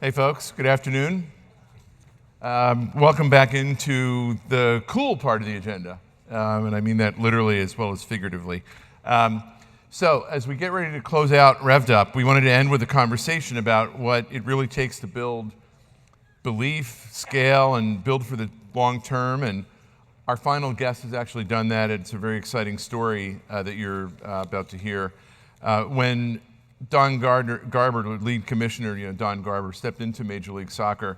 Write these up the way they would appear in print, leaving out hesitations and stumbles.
Hey folks, good afternoon. Welcome back into the cool part of the agenda, and I mean that literally as well as figuratively. So as we get ready to close out RevvedUP, we wanted to end with a conversation about what it really takes to build belief, scale, and build for the long term, and our final guest has actually done that. It's a very exciting story that you're about to hear. When Don Garber, lead commissioner, Don Garber, stepped into Major League Soccer.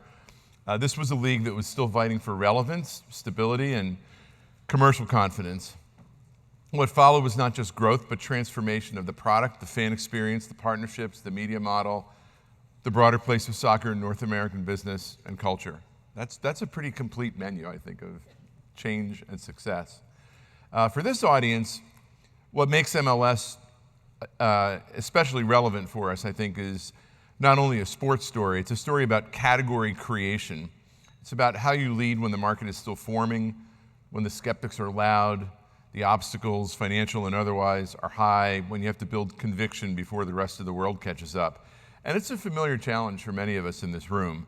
This was a league that was still fighting for relevance, stability, and commercial confidence. What followed was not just growth, but transformation of the product, the fan experience, the partnerships, the media model, the broader place of soccer in North American business and culture. That's a pretty complete menu, I think, of change and success. For this audience, what makes MLS especially relevant for us, I think, is not only a sports story, it's a story about category creation. It's about how you lead when the market is still forming, when the skeptics are loud, the obstacles, financial and otherwise, are high, when you have to build conviction before the rest of the world catches up. And it's a familiar challenge for many of us in this room.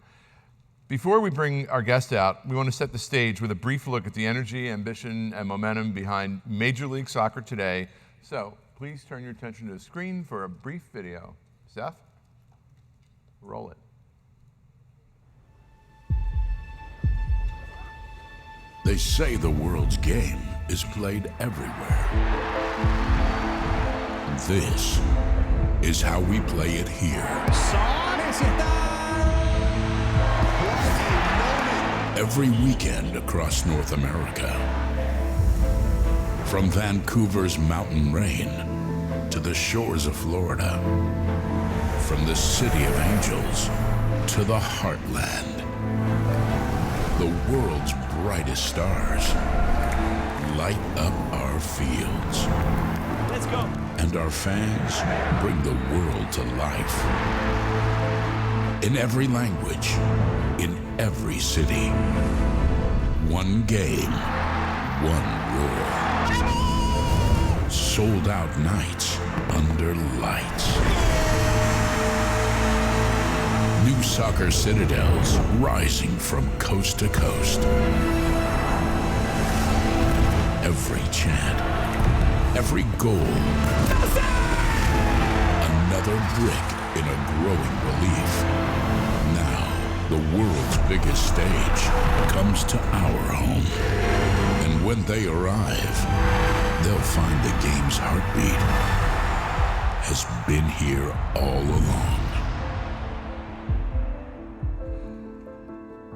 Before we bring our guest out, we want to set the stage with a brief look at the energy, ambition, and momentum behind Major League Soccer today. So, please turn your attention to the screen for a brief video. Seth, roll it. They say the world's game is played everywhere. This is how we play it here. Every weekend across North America. From Vancouver's mountain rain to the shores of Florida. From the city of angels to the heartland. The world's brightest stars light up our fields. Let's go. And our fans bring the world to life. In every language, in every city. One game, one roar. Sold out nights under lights. New soccer citadels rising from coast to coast. Every chant, every goal, another brick in a growing relief. Now, the world's biggest stage comes to our home. And when they arrive, they'll find the game's heartbeat has been here all along.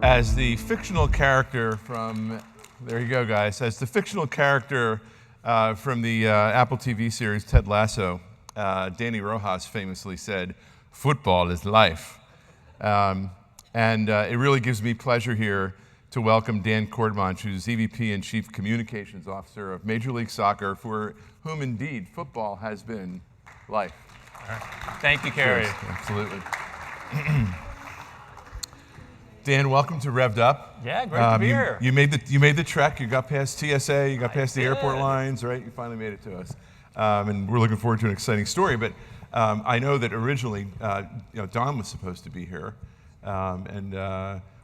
As the fictional character from, there you go guys, as the fictional character from the Apple TV series Ted Lasso, Danny Rojas famously said, "Football is life." And it really gives me pleasure here to welcome Dan Courtemanche, who's EVP and Chief Communications Officer of Major League Soccer, for whom indeed football has been life. Thank you, Kerry. Yes, absolutely. Dan, welcome to RevvedUP. Yeah, great to be here. You made the trek. You got past TSA. You got past the airport did. lines, right? You finally made it to us, and we're looking forward to an exciting story. But I know that originally, Don was supposed to be here, and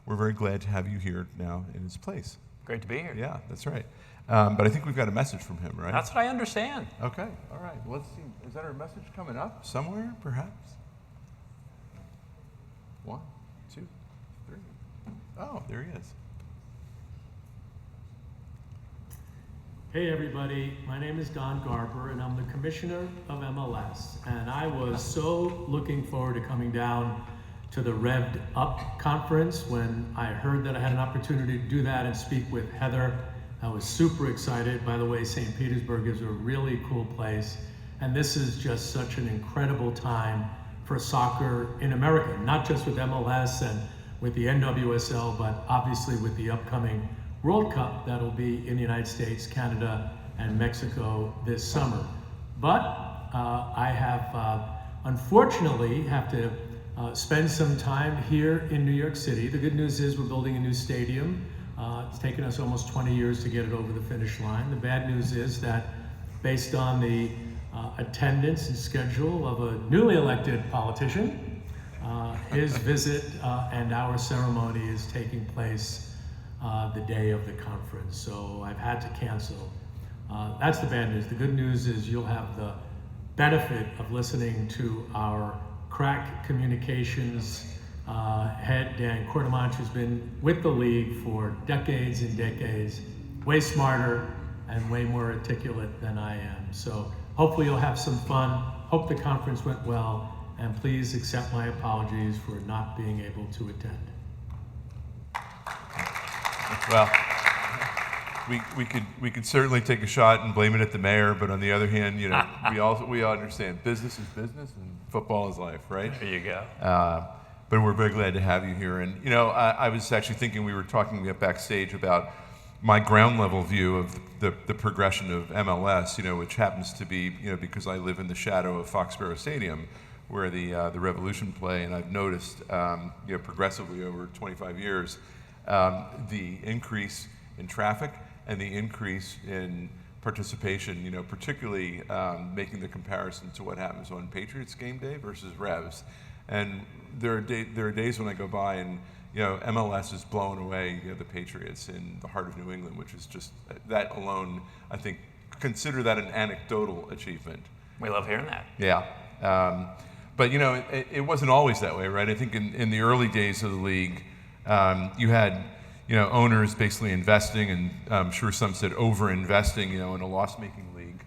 we're very glad to have you here now in his place. Great to be here. Yeah, that's right. But I think we've got a message from him, right? That's what I understand. Okay, all right. Well, let's see. Is that our message coming up somewhere, perhaps? 1, 2, 3. Oh, there he is. Hey everybody, my name is Don Garber and I'm the Commissioner of MLS. And I was so looking forward to coming down to the RevvedUP conference when I heard that I had an opportunity to do that and speak with Heather. I was super excited. By the way, St. Petersburg is a really cool place. And this is just such an incredible time for soccer in America, not just with MLS and with the NWSL, but obviously with the upcoming World Cup that'll be in the United States, Canada, and Mexico this summer. But I have, unfortunately, have to spend some time here in New York City. The good news is we're building a new stadium. It's taken us almost 20 years to get it over the finish line. The bad news is that based on the attendance and schedule of a newly elected politician, his visit and our ceremony is taking place the day of the conference, so I've had to cancel. That's the bad news. The good news is you'll have the benefit of listening to our crack communications head, Dan Courtemanche, who's been with the league for decades and decades, way smarter and way more articulate than I am. So hopefully you'll have some fun. Hope the conference went well, and please accept my apologies for not being able to attend. Well, we could certainly take a shot and blame it at the mayor, but on the other hand, you know, we all understand business is business and football is life, right? There you go. But we're very glad to have you here. And you know, I was actually thinking, we were talking backstage about my ground level view of the progression of MLS, you know, which happens to be, you know, because I live in the shadow of Foxborough Stadium, where the Revolution play, and I've noticed, you know, progressively over 25 years, the increase in traffic and the increase in participation, you know, particularly making the comparison to what happens on Patriots game day versus Revs. And there are days when I go by and, you know, MLS is blowing away, you know, the Patriots in the heart of New England, which is just, that alone, I think, consider that an anecdotal achievement. We love hearing that. Yeah. But, you know, it wasn't always that way, right? I think in the early days of the league, you had, you know, owners basically investing, and I'm sure some said over-investing, you know, in a loss-making league.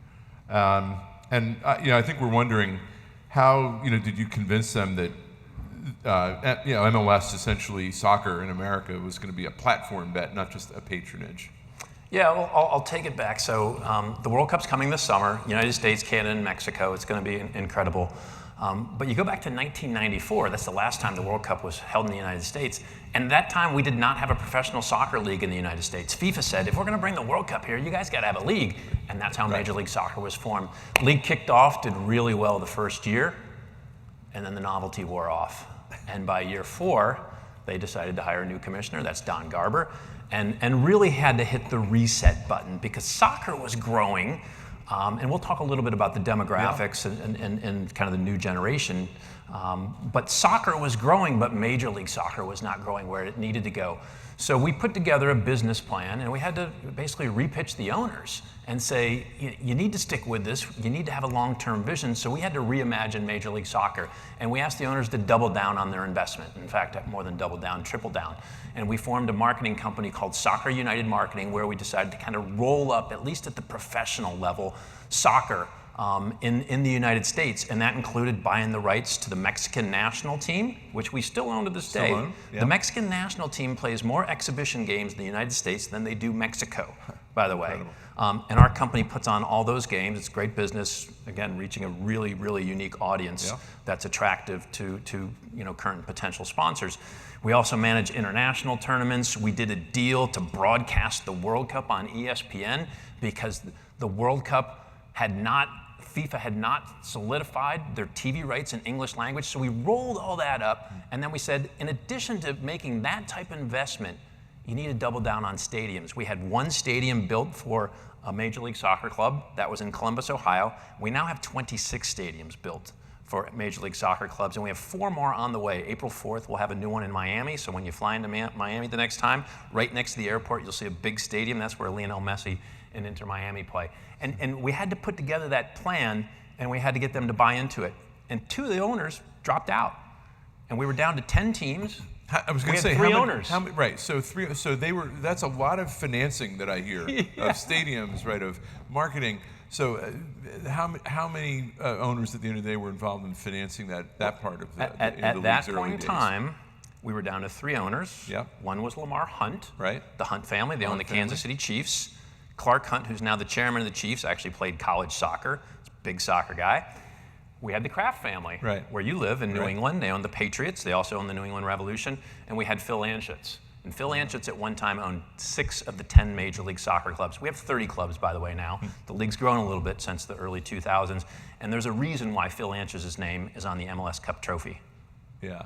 And, you know, I think we're wondering, how, you know, did you convince them that, you know, MLS, essentially soccer in America, was going to be a platform bet, not just a patronage? Yeah, well, I'll take it back. So the World Cup's coming this summer, United States, Canada, and Mexico. It's going to be incredible. But you go back to 1994, that's the last time the World Cup was held in the United States. And at that time, we did not have a professional soccer league in the United States. FIFA said, if we're going to bring the World Cup here, you guys got to have a league. And that's how Major League Soccer was formed. League kicked off, did really well the first year, and then the novelty wore off. And by year 4, they decided to hire a new commissioner, that's Don Garber, and really had to hit the reset button because soccer was growing. And we'll talk a little bit about the demographics and kind of the new generation. But soccer was growing, but Major League Soccer was not growing where it needed to go. So we put together a business plan, and we had to basically repitch the owners and say, you need to stick with this. You need to have a long-term vision. So we had to reimagine Major League Soccer. And we asked the owners to double down on their investment. In fact, more than double down, triple down. And we formed a marketing company called Soccer United Marketing, where we decided to kind of roll up, at least at the professional level, soccer in the United States. And that included buying the rights to the Mexican national team, which we still own to this day. The Mexican national team plays more exhibition games in the United States than they do Mexico, by the way. And our company puts on all those games. It's great business, again, reaching a really, really unique audience that's attractive to you know, current potential sponsors. We also manage international tournaments. We did a deal to broadcast the World Cup on ESPN because the World Cup FIFA had not solidified their TV rights in English language. So we rolled all that up, and then we said, in addition to making that type of investment, you need to double down on stadiums. We had one stadium built for a Major League Soccer club. That was in Columbus, Ohio. We now have 26 stadiums built for Major League Soccer clubs, and we have 4 more on the way. April 4th, we'll have a new one in Miami, so when you fly into Miami the next time, right next to the airport, you'll see a big stadium. That's where Lionel Messi and Inter Miami play. And we had to put together that plan, and we had to get them to buy into it. And 2 of the owners dropped out, and we were down to 10 teams. I was going to say, 3 owners. Right, so 3. So they were. That's a lot of financing that I hear of stadiums, right? Of marketing. So, how many owners at the end of the day were involved in financing that part of the at that point in time? We were down to 3 owners. Yep. One was Lamar Hunt, right? The Hunt family. They own the Kansas City Chiefs. Clark Hunt, who's now the chairman of the Chiefs, actually played college soccer. He's a big soccer guy. We had the Kraft family, right, where you live in New England. They own the Patriots. They also own the New England Revolution. And we had Phil Anschutz. And Phil Anschutz at one time owned 6 of the 10 Major League Soccer clubs. We have 30 clubs, by the way, now. The league's grown a little bit since the early 2000s. And there's a reason why Phil Anschutz's name is on the MLS Cup trophy. Yeah.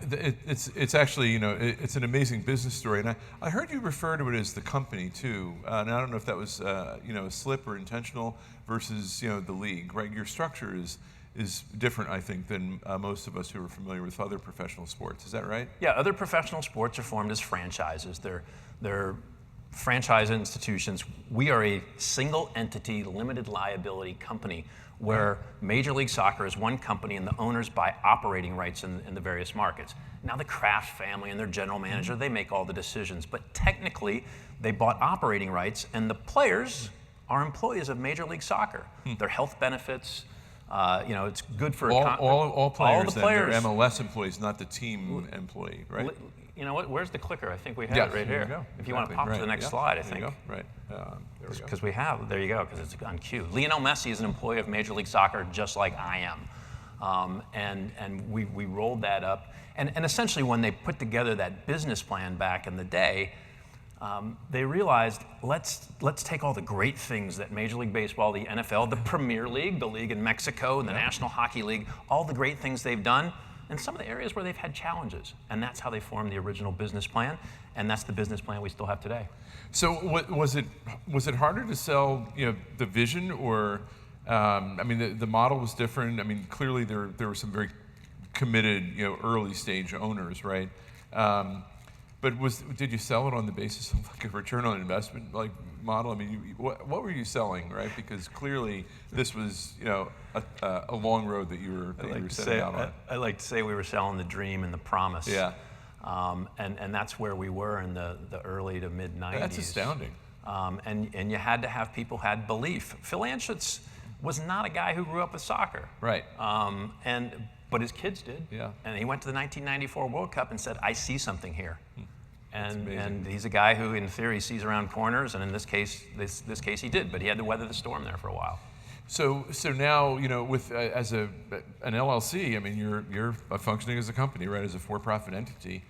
It's actually, you know, it's an amazing business story. And I heard you refer to it as the company, too. And I don't know if that was, you know, a slip or intentional versus, you know, the league, right? Your structure is is different, I think, than most of us who are familiar with other professional sports. Is that right? Yeah, other professional sports are formed as franchises. They're franchise institutions. We are a single entity, limited liability company where Major League Soccer is one company and the owners buy operating rights in the various markets. Now the Kraft family and their general manager, they make all the decisions, but technically they bought operating rights and the players are employees of Major League Soccer. Their health benefits, it's good for all players. All the players. They're MLS employees, not the team employee, right? You know what? Where's the clicker? I think we have Yes, it right there here. you go. If you want to pop to the next slide, I think. There you go. Right. There we go. Because we have, there you go, because it's on cue. Lionel Messi is an employee of Major League Soccer just like I am. And we rolled that up. And essentially when they put together that business plan back in the day, they realized, let's take all the great things that Major League Baseball, the NFL, the Premier League, the league in Mexico, and the National Hockey League, all the great things they've done, and some of the areas where they've had challenges. And that's how they formed the original business plan, and that's the business plan we still have today. So was it harder to sell, the vision, or the model was different? I mean, clearly there were some very committed, early stage owners, right? But did you sell it on the basis of like a return on investment model? I mean, what were you selling, right? Because clearly this was a long road that you were setting out on. I like to say we were selling the dream and the promise. Yeah. And that's where we were in the early to mid 90s. That's astounding. And you had to have people who had belief. Phil Anschutz was not a guy who grew up with soccer. Right. But his kids did. Yeah. And he went to the 1994 World Cup and said, I see something here. And he's a guy who, in theory, sees around corners, and in this case he did, but he had to weather the storm there for a while. So now, with as an LLC, I mean, you're functioning as a company, right, as a for-profit entity.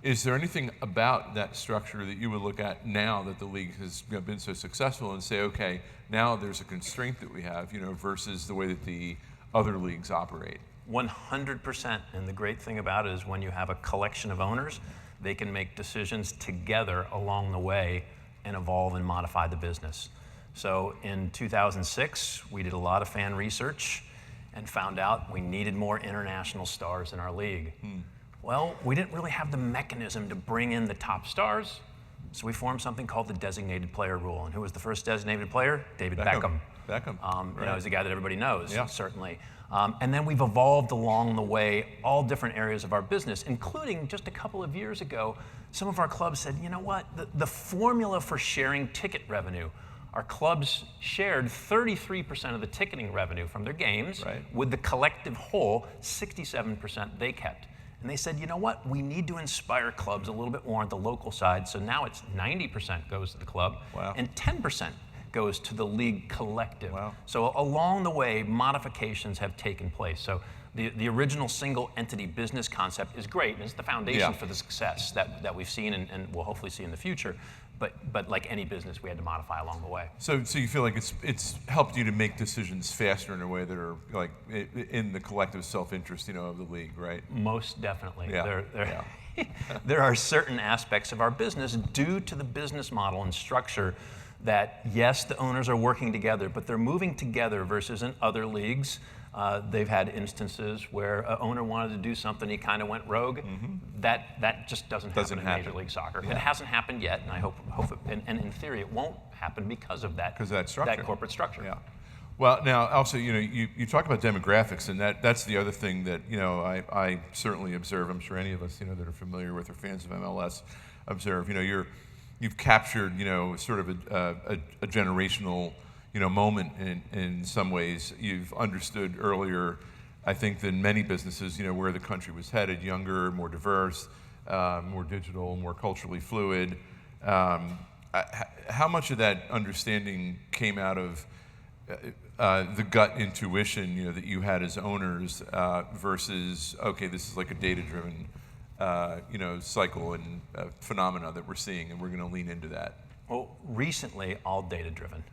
Is there anything about that structure that you would look at now that the league has been so successful and say, okay, now there's a constraint that we have, versus the way that the other leagues operate? 100%. And the great thing about it is when you have a collection of owners, they can make decisions together along the way and evolve and modify the business. So in 2006, we did a lot of fan research and found out we needed more international stars in our league. Well, we didn't really have the mechanism to bring in the top stars, so we formed something called the designated player rule. And who was the first designated player? David Beckham. Right. He's a guy that everybody knows, Yeah. certainly. And then we've evolved along the way all different areas of our business, including just a couple of years ago, some of our clubs said, you know what, the formula for sharing ticket revenue, our clubs shared 33% of the ticketing revenue from their games. Right. With the collective whole, 67% they kept. And they said, you know what, we need to inspire clubs a little bit more on the local side, so now it's 90% goes to the club, Wow. and 10% goes to the league collective. Wow. So along the way, modifications have taken place. So the original single entity business concept is great, and it's the foundation for the success that we've seen and will hopefully see in the future. But like any business, we had to modify along the way. So you feel like it's helped you to make decisions faster in a way that are like in the collective self-interest, of the league, right? Most definitely. Yeah. There are certain aspects of our business due to the business model and structure that, yes, the owners are working together, but they're moving together versus in other leagues. They've had instances where an owner wanted to do something, he kind of went rogue. That just doesn't happen in Major League Soccer. Yeah. It hasn't happened yet, and I hope it, and in theory it won't happen because of that structure. that corporate structure. Yeah. Well, now also, you talk about demographics, and that's the other thing that I certainly observe. I'm sure any of us that are familiar with or fans of MLS observe. You've captured sort of a generational moment in some ways. You've understood earlier, I think, than many businesses, where the country was headed: younger, more diverse, more digital, more culturally fluid. How much of that understanding came out of the gut intuition, that you had as owners, versus, okay, this is like a data-driven, cycle and phenomena that we're seeing, and we're going to lean into that? Well, recently, all data-driven.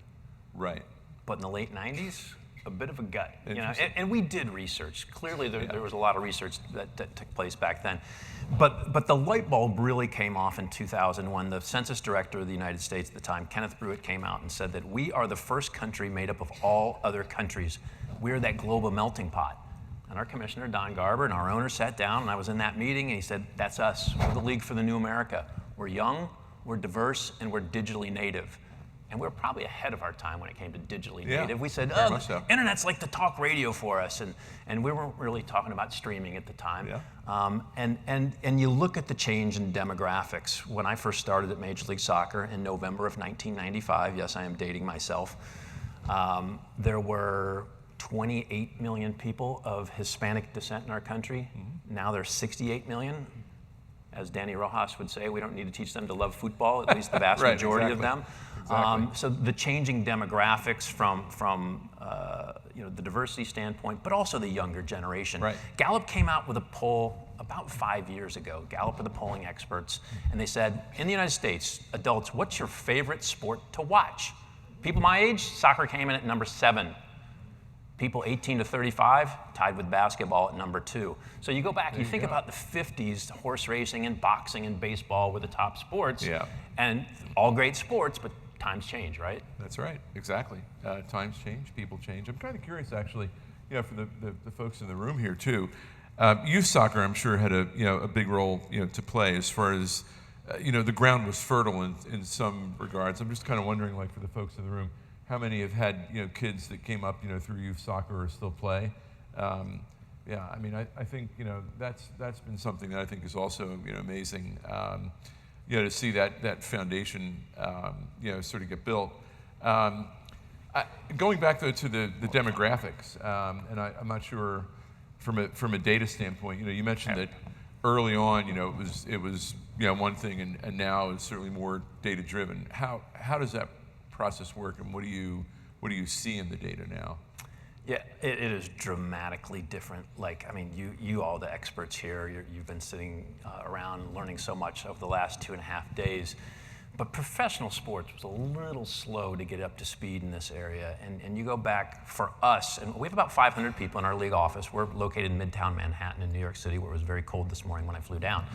Right. But in the late 90s, a bit of a gut. And we did research. Clearly, there was a lot of research that took place back then. But the light bulb really came off in 2000 when the Census Director of the United States at the time, Kenneth Brewitt, came out and said that we are the first country made up of all other countries we're that global melting pot. And our commissioner, Don Garber, and our owner sat down, and I was in that meeting, and he said, that's us. We're the League for the New America. We're young, we're diverse, and we're digitally native. And we're probably ahead of our time when it came to digitally native. We said, oh, the internet's like the talk radio for us. And we weren't really talking about streaming at the time. And you look at the change in demographics. When I first started at Major League Soccer in November of 1995, yes, I am dating myself, there were 28 million people of Hispanic descent in our country. Now there's 68 million. As Danny Rojas would say, we don't need to teach them to love football, at least the vast majority of them. So the changing demographics from the diversity standpoint, but also the younger generation. Gallup came out with a poll about 5 years ago. Gallup are the polling experts, and they said, in the United States, adults, what's your favorite sport to watch? People my age, soccer came in at number 7. People 18 to 35, tied with basketball at number 2. So you go back, you think about the 50s, horse racing and boxing and baseball were the top sports. And all great sports, but times change, right? That's right, exactly. Times change, people change. I'm kind of curious, actually, for the folks in the room here too. Youth soccer, I'm sure, had a big role to play as far as the ground was fertile in some regards. I'm just kind of wondering, like, for the folks in the room, how many have had kids that came up through youth soccer or still play? I mean, I think that's been something that I think is also amazing. To see that foundation sort of get built. Going back though to the demographics, and I'm not sure from a data standpoint. You mentioned that early on, it was one thing, and now it's certainly more data driven. How does that process work, and what do you see in the data now? Yeah, it is dramatically different. Like, I mean, you all the experts here, you've been sitting around learning so much over the last 2.5 days. But professional sports was a little slow to get up to speed in this area. And you go back for us, and we have about 500 people in our league office. We're located in Midtown Manhattan in New York City, where it was very cold this morning when I flew down.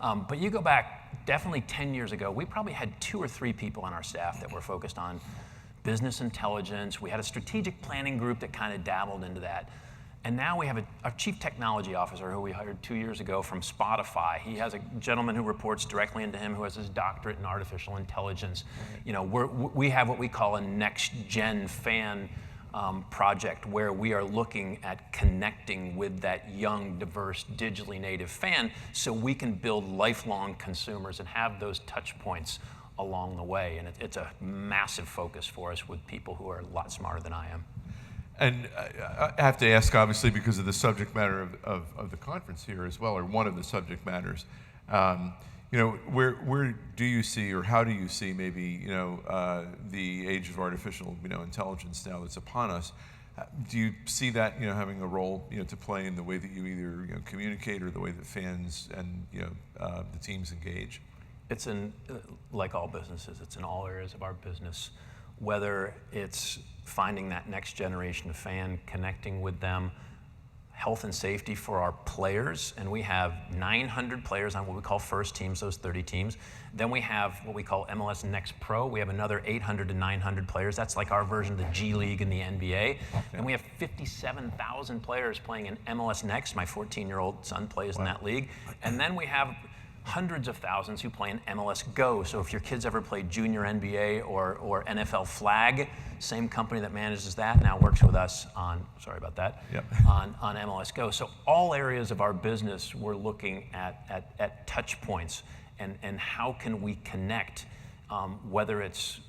But you go back definitely 10 years ago, we probably had 2 or 3 people on our staff that were focused on business intelligence. We had a strategic planning group that kind of dabbled into that. And now we have a chief technology officer who we hired 2 years ago from Spotify. He has a gentleman who reports directly into him who has his doctorate in artificial intelligence. We have what we call a next-gen fan project where we are looking at connecting with that young, diverse, digitally native fan so we can build lifelong consumers and have those touch points along the way. And it's a massive focus for us with people who are a lot smarter than I am. And I have to ask, obviously, because of the subject matter of the conference here as well, or one of the subject matters, where do you see, or how do you see maybe, the age of artificial, intelligence now that's upon us? Do you see that, having a role, to play in the way that you either, communicate or the way that fans and, the teams engage? It's like all businesses, it's in all areas of our business, whether it's finding that next generation of fan, connecting with them, health and safety for our players, and we have 900 players on what we call first teams, those 30 teams. Then we have what we call MLS Next Pro. We have another 800 to 900 players. That's like our version of the G League and the NBA. And we have 57,000 players playing in MLS Next. My 14-year-old son plays in that league. And then we have hundreds of thousands who play in MLS Go. So if your kids ever played junior NBA or NFL Flag, same company that manages that now works with us on, sorry about that, on MLS Go. So all areas of our business, we're looking at touch points and how can we connect, whether it's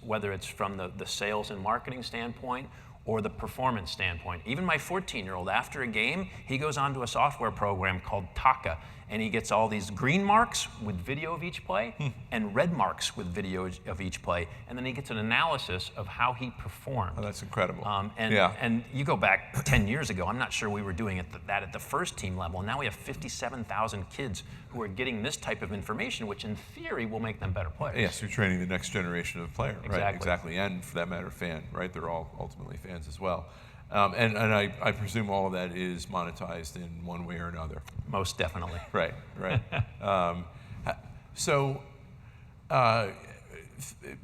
from the sales and marketing standpoint or the performance standpoint. Even my 14-year-old, after a game, he goes onto a software program called Taka, and he gets all these green marks with video of each play and red marks with video of each play, and then he gets an analysis of how he performed. Oh, that's incredible. And you go back 10 years ago, I'm not sure we were doing that at the first team level, and now we have 57,000 kids who are getting this type of information, which in theory will make them better players. Yes, you're training the next generation of player, right? Exactly, and for that matter, fan, right? They're all ultimately fans as well. And I presume all of that is monetized in one way or another. Most definitely. Right.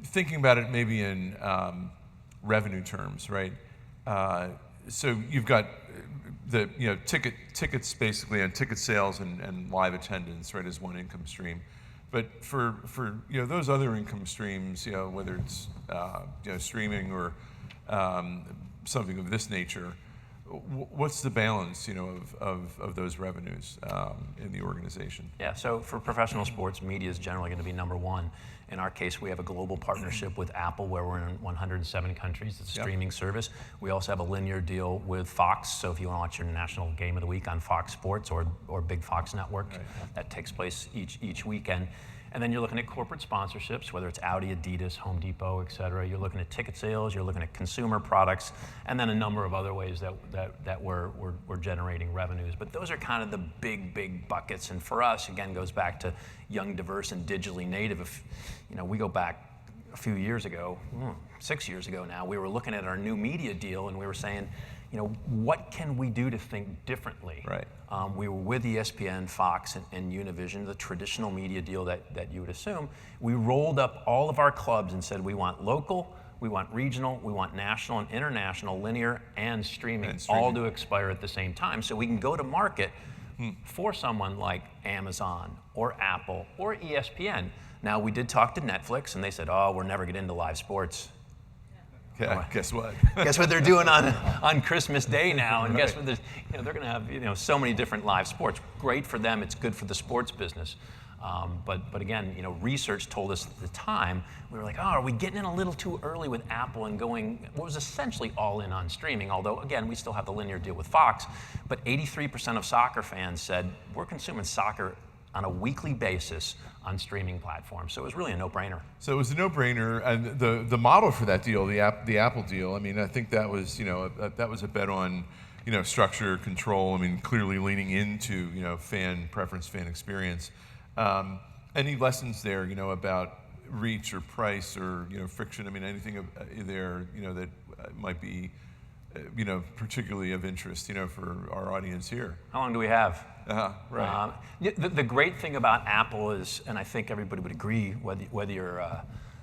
Thinking about it maybe in revenue terms, right? so you've got the tickets basically, and ticket sales and live attendance, right, as one income stream. But for those other income streams, whether it's streaming or something of this nature, what's the balance of those revenues in the organization? Yeah, so for professional sports, media is generally going to be number one. In our case, we have a global partnership with Apple where we're in 107 countries. It's a streaming service. We also have a linear deal with Fox. So if you want to watch your national game of the week on Fox Sports or Big Fox Network, that takes place each weekend. And then you're looking at corporate sponsorships, whether it's Audi, Adidas, Home Depot, et cetera. You're looking at ticket sales, you're looking at consumer products, and then a number of other ways that we're generating revenues. But those are kind of the big buckets. And for us, again, goes back to young, diverse, and digitally native. If we go back a few years ago, 6 years ago now, we were looking at our new media deal and we were saying, what can we do to think differently? Right. We were with ESPN, Fox, and Univision, the traditional media deal that you would assume. We rolled up all of our clubs and said we want local, we want regional, we want national and international, linear and streaming, all to expire at the same time. So we can go to market for someone like Amazon or Apple or ESPN. Now, we did talk to Netflix, and they said, oh, we're never getting into live sports. Yeah, guess what? Guess what they're doing on Christmas Day now, and guess what? They're going to have so many different live sports. Great for them. It's good for the sports business. But again, research told us at the time, we were like, oh, are we getting in a little too early with Apple and going what was essentially all in on streaming? Although again, we still have the linear deal with Fox. But 83% of soccer fans said we're consuming soccer on a weekly basis on streaming platforms. So it was really a no-brainer. So it was a no-brainer, and the model for that deal, the Apple deal, I mean, I think that was that was a bet on structure, control. I mean, clearly leaning into fan preference, fan experience. Any lessons there about reach or price or friction? I mean, anything there that might be particularly of interest for our audience here. How long do we have? Right. The great thing about Apple is, and I think everybody would agree, whether you're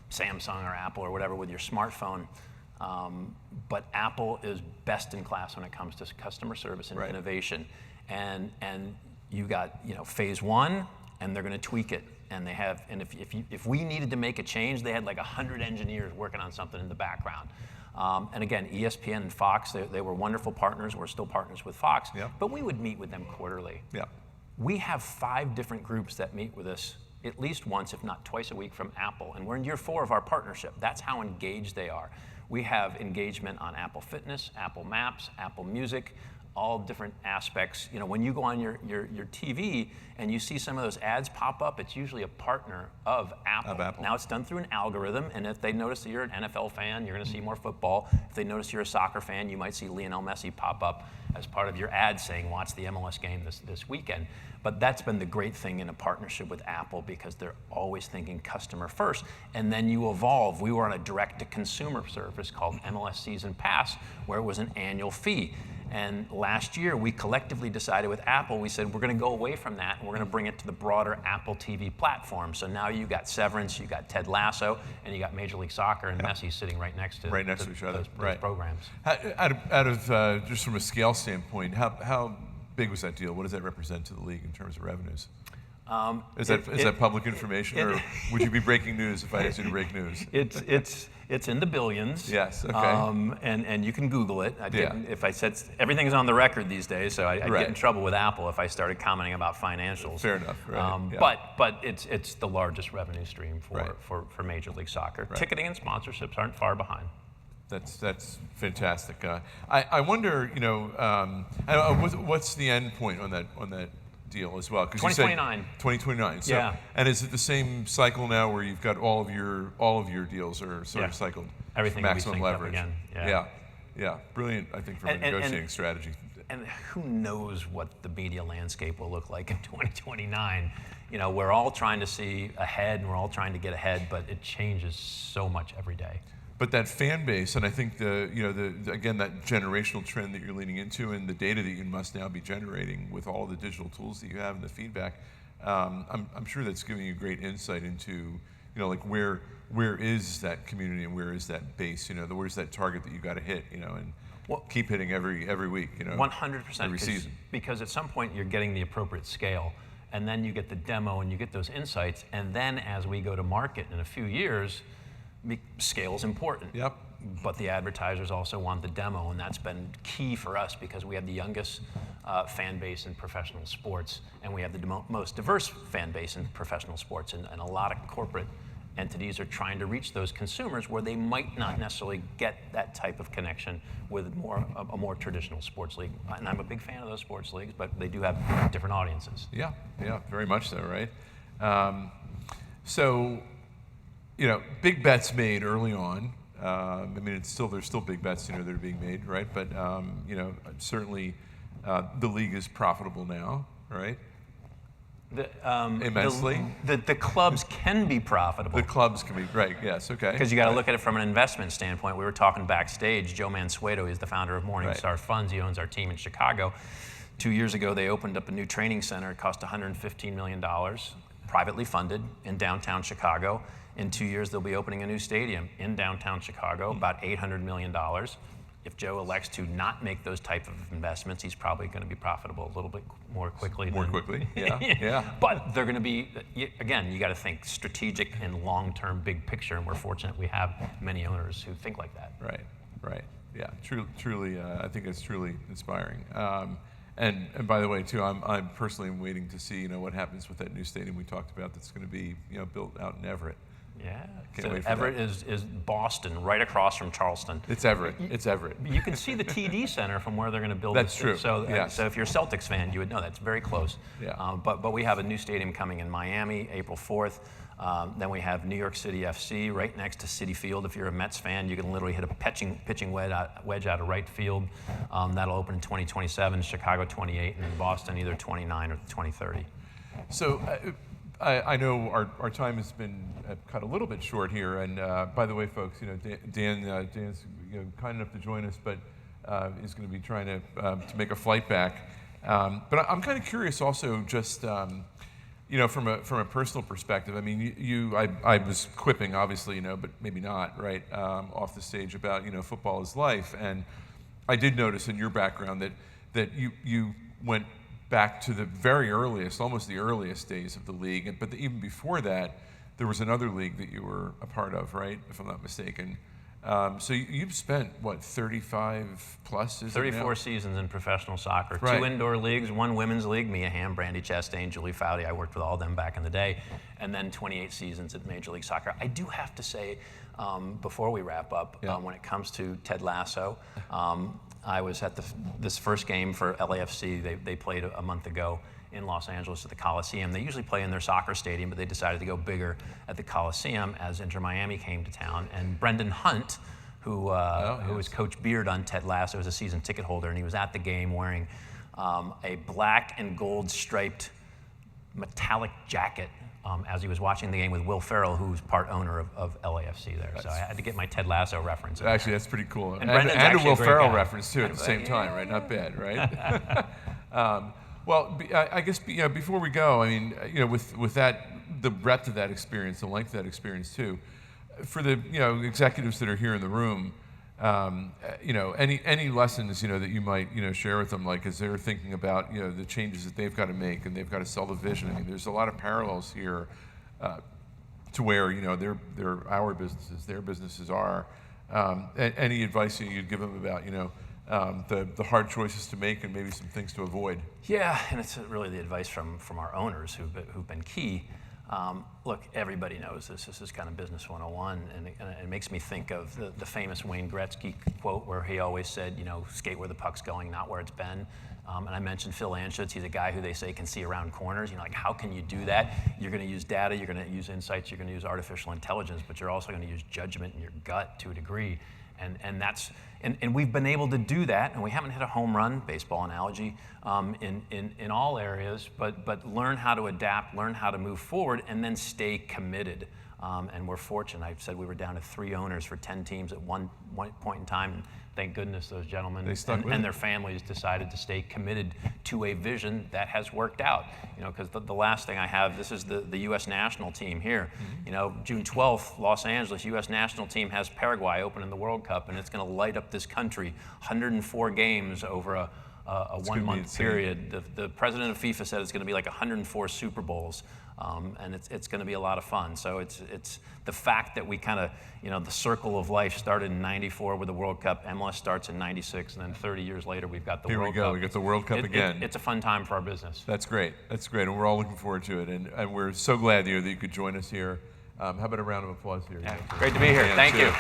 Samsung or Apple or whatever with your smartphone, but Apple is best in class when it comes to customer service and innovation. And you got phase one, and they're going to tweak it. And they have, and if we needed to make a change, they had like 100 engineers working on something in the background. And again, ESPN and Fox, they were wonderful partners. We're still partners with Fox, but we would meet with them quarterly. Yeah. We have 5 different groups that meet with us at least once, if not twice a week from Apple. And we're in year 4 of our partnership. That's how engaged they are. We have engagement on Apple Fitness, Apple Maps, Apple Music, all different aspects. When you go on your TV and you see some of those ads pop up, it's usually a partner of Apple. Now it's done through an algorithm, and if they notice that you're an NFL fan, you're going to see more football. If they notice you're a soccer fan, you might see Lionel Messi pop up as part of your ad saying, watch the MLS game this weekend. But that's been the great thing in a partnership with Apple, because they're always thinking customer first. And then you evolve. We were on a direct-to-consumer service called MLS Season Pass, where it was an annual fee. And last year, we collectively decided with Apple, we said, we're going to go away from that, and we're going to bring it to the broader Apple TV platform. So now you got Severance, you got Ted Lasso, and you got Major League Soccer and Messi sitting right next to each other. Those programs. Out of just from a scale standpoint, how big was that deal? What does that represent to the league in terms of revenues? Is that public information, or would you be breaking news if I asked you to break news? It's in the billions. Yes. Okay. And you can Google it. If I said everything's on the record these days, so I'd get in trouble with Apple if I started commenting about financials. Fair enough. Right. But it's the largest revenue stream for Major League Soccer. Right. Ticketing and sponsorships aren't far behind. That's fantastic. I wonder, what's the end point on that deal as well? 2029. 2029. So, yeah. And is it the same cycle now where you've got all of your deals are sort of cycled? Everything maximum will be synced leverage. Up again. Yeah. Brilliant. I think from a negotiating strategy. And who knows what the media landscape will look like in 2029? We're all trying to see ahead, and we're all trying to get ahead, but it changes so much every day. But that fan base, and I think again, that generational trend that you're leaning into, and the data that you must now be generating with all the digital tools that you have and the feedback, I'm sure that's giving you great insight into, like where is that community and where is that base, where's that target that you got to hit, and keep hitting every week, 100%. every season. Because at some point you're getting the appropriate scale, and then you get the demo and you get those insights, and then as we go to market in a few years, scale is important. Yep. But the advertisers also want the demo, and that's been key for us because we have the youngest fan base in professional sports, and we have the most diverse fan base in professional sports, and a lot of corporate entities are trying to reach those consumers where they might not necessarily get that type of connection with a more traditional sports league. And I'm a big fan of those sports leagues, but they do have different audiences. Yeah, very much so, right? So, big bets made early on. I mean, there's still big bets, that are being made, right? But certainly, the league is profitable now, right? Immensely. The clubs can be profitable. The clubs can be, right? Yes, okay. Because you got to look at it from an investment standpoint. We were talking backstage. Joe Mansueto is the founder of Morningstar Funds. He owns our team in Chicago. 2 years ago, they opened up a new training center. It cost $115 million, privately funded in downtown Chicago. In 2 years, they'll be opening a new stadium in downtown Chicago, about $800 million. If Joe elects to not make those type of investments, he's probably going to be profitable a little bit more quickly. Yeah. But they're going to be, again, you got to think strategic and long-term big picture, and we're fortunate we have many owners who think like that. Right. Yeah, truly, I think it's truly inspiring. And by the way, too, I'm personally waiting to see, what happens with that new stadium we talked about that's going to be, built out in Everett. Yeah. Can't wait for Everett is Boston, right across from Charleston. It's Everett. You can see the TD Center from where they're going to build. That's true. So if you're a Celtics fan, you would know that's very close. Yeah. But we have a new stadium coming in Miami, April 4th. Then we have New York City FC right next to Citi Field. If you're a Mets fan, you can literally hit a pitching wedge out of right field. That'll open in 2027, Chicago 28, and then Boston either 29 or 2030. So I know our time has been cut a little bit short here, and by the way, folks, Dan's kind enough to join us, but is going to be trying to make a flight back. But I'm kind of curious, also, just from a personal perspective. I mean, I was quipping, obviously, but maybe not, right, off the stage about football is life, and I did notice in your background that you went back to the very earliest, almost the earliest days of the league. But even before that, there was another league that you were a part of, right? If I'm not mistaken. So you've spent, 35 plus? 34 seasons in professional soccer. Right. 2 indoor leagues, 1 women's league, Mia Hamm, Brandy Chastain, Julie Foudy. I worked with all of them back in the day. And then 28 seasons at Major League Soccer. I do have to say, before we wrap up, when it comes to Ted Lasso, I was at this first game for LAFC. They played a month ago in Los Angeles at the Coliseum. They usually play in their soccer stadium, but they decided to go bigger at the Coliseum as Inter Miami came to town. And Brendan Hunt, who was Coach Beard on Ted Lasso, was a season ticket holder, and he was at the game wearing a black and gold striped metallic jacket as he was watching the game with Will Ferrell, who's part owner of LAFC there. So I had to get my Ted Lasso reference. Actually, that's pretty cool. And a Will Ferrell guy. reference, too, at the same time, right? Not bad, right? Well, I guess before we go, I mean, with that, the breadth of that experience, the length of that experience, too, for the executives that are here in the room, any lessons that you might share with them, like as they're thinking about the changes that they've got to make and they've got to sell the vision. I mean, there's a lot of parallels here to where they're our businesses, their businesses are. Any advice you'd give them about the hard choices to make and maybe some things to avoid? Yeah, and it's really the advice from our owners who've been key. Look, everybody knows this. This is kind of business 101, and it makes me think of the famous Wayne Gretzky quote where he always said, skate where the puck's going, not where it's been. And I mentioned Phil Anschutz. He's a guy who they say can see around corners. Like, how can you do that? You're going to use data, you're going to use insights, you're going to use artificial intelligence, but you're also going to use judgment and your gut to a degree. And we've been able to do that, and we haven't hit a home run, baseball analogy, in all areas, but learn how to adapt, learn how to move forward, and then stay committed. And we're fortunate. I said we were down to 3 owners for 10 teams at one point in time. And thank goodness those gentlemen and their families decided to stay committed to a vision that has worked out. Because the last thing I have, this is the U.S. national team here. June 12th, Los Angeles, U.S. national team has Paraguay opening the World Cup, and it's going to light up up this country. 104 games over a one-month period. The president of FIFA said it's going to be like 104 Super Bowls, and it's going to be a lot of fun. So it's the fact that we kind of, the circle of life started in '94 with the World Cup. MLS starts in '96, and then 30 years later we've got the World Cup. Here we go. We got the World Cup again. It's a fun time for our business. That's great. That's great, and we're all looking forward to it. And we're so glad that you could join us here. How about a round of applause here? Yeah, great to be here. Thank you.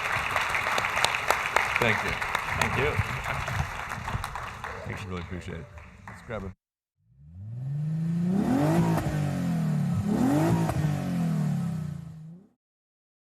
Thank you. Thank you. I really appreciate it. Let's grab a